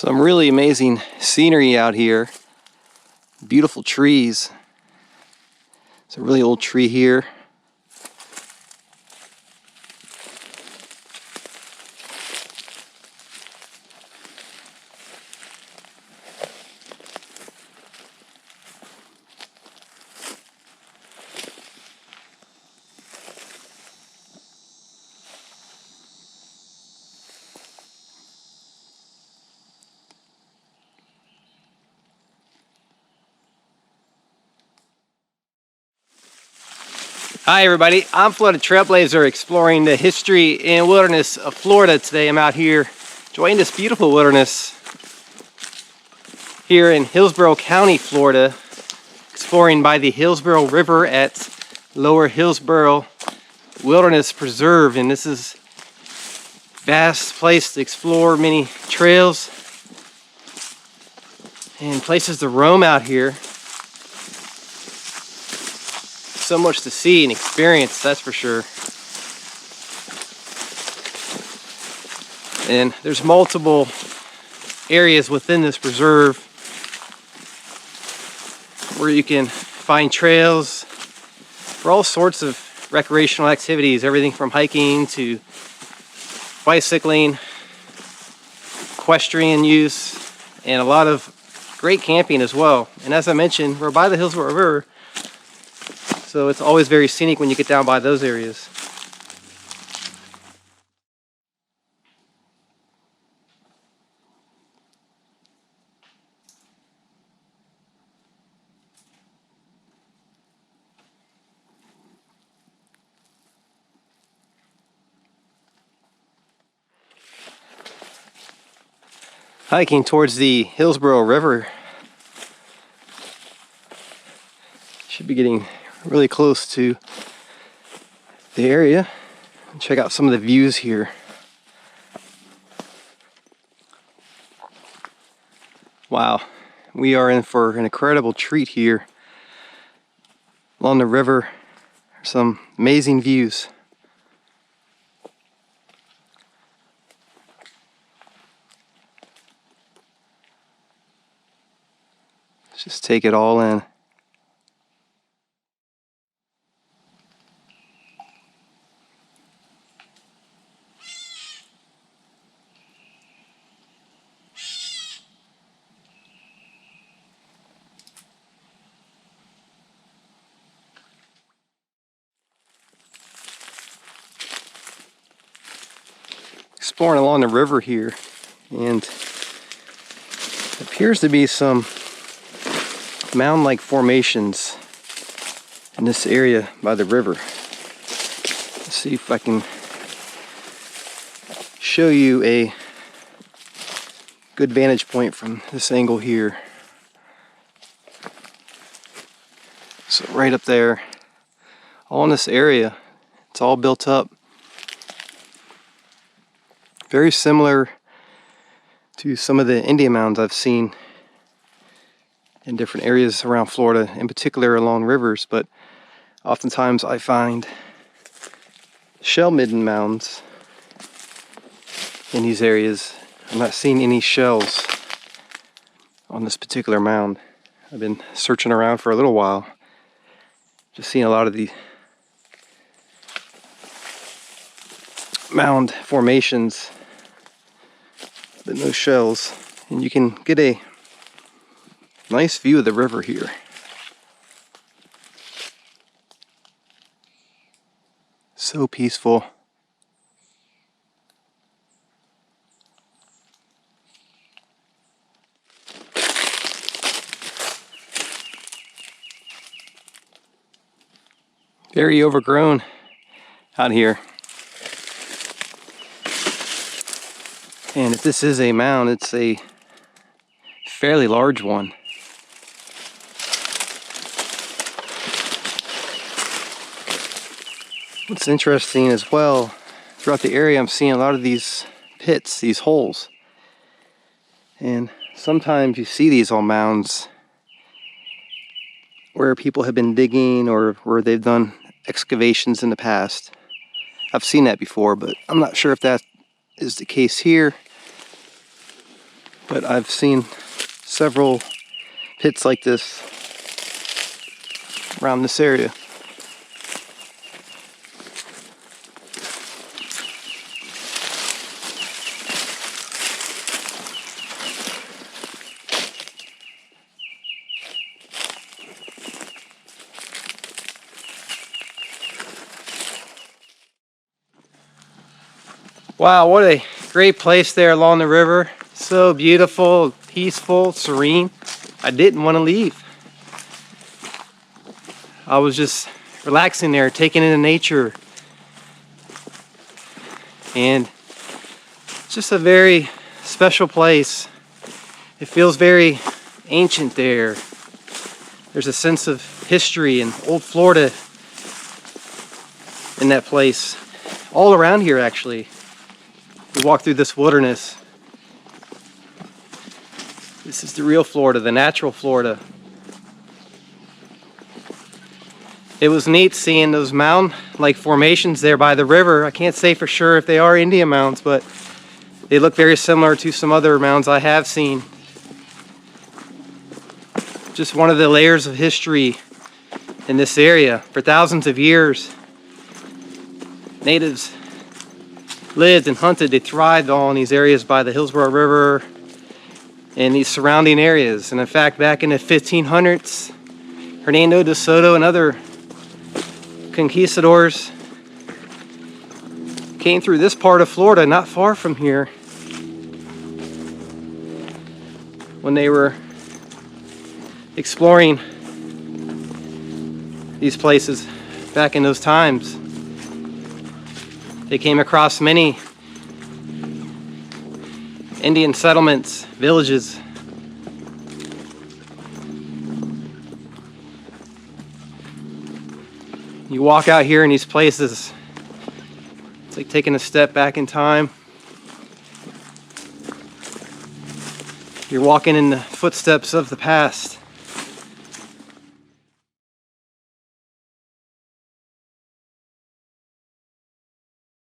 Some really amazing scenery out here. Beautiful trees. It's a really old tree here. Hi everybody, I'm Florida Trailblazer, exploring the history and wilderness of Florida today. I'm out here enjoying this beautiful wilderness here in Hillsborough County, Florida, exploring by the Hillsborough River at Lower Hillsborough Wilderness Preserve. And this is a vast place to explore, many trails and places to roam out here. So much to see and experience, that's for sure. And there's multiple areas within this preserve where you can find trails for all sorts of recreational activities, everything from hiking to bicycling, equestrian use, and a lot of great camping as well. And as I mentioned, we're by the Hillsborough River, so it's always very scenic when you get down by those areas. Hiking towards the Hillsborough River. Should be getting really close to the area. Check out some of the views here. Wow, we are in for an incredible treat here along the river. Some amazing views. Let's just take it all in. Exploring along the river here, and it appears to be some mound-like formations in this area by the river. Let's see if I can show you a good vantage point from this angle here. So right up there, all in this area, it's all built up. Very similar to some of the Indian mounds I've seen in different areas around Florida, in particular along rivers, but oftentimes I find shell midden mounds in these areas. I'm not seeing any shells on this particular mound. I've been searching around for a little while, just seeing a lot of the mound formations, but no shells. And you can get a nice view of the river here. So peaceful. Very overgrown out here. And if this is a mound, it's a fairly large one. What's interesting as well, throughout the area I'm seeing a lot of these pits, these holes. And sometimes you see these on mounds where people have been digging or where they've done excavations in the past. I've seen that before, but I'm not sure if that is the case here. but I've seen several pits like this around this area. Wow, what a great place there along the river. So beautiful, peaceful, serene. I didn't want to leave. I was just relaxing there, taking in the nature. And it's just a very special place. It feels very ancient there. There's a sense of history and old Florida in that place. All around here, actually. We walk through this wilderness. This is the real Florida, the natural Florida. It was neat seeing those mound-like formations there by the river. I can't say for sure if they are Indian mounds, but they look very similar to some other mounds I have seen. Just one of the layers of history in this area. For thousands of years, natives lived and hunted. They thrived all in these areas by the Hillsborough River and these surrounding areas. And in fact, back in the 1500s, Hernando de Soto and other conquistadors came through this part of Florida, not far from here, when they were exploring these places back in those times. They came across many Indian settlements, villages. You walk out here in these places, it's like taking a step back in time. You're walking in the footsteps of the past.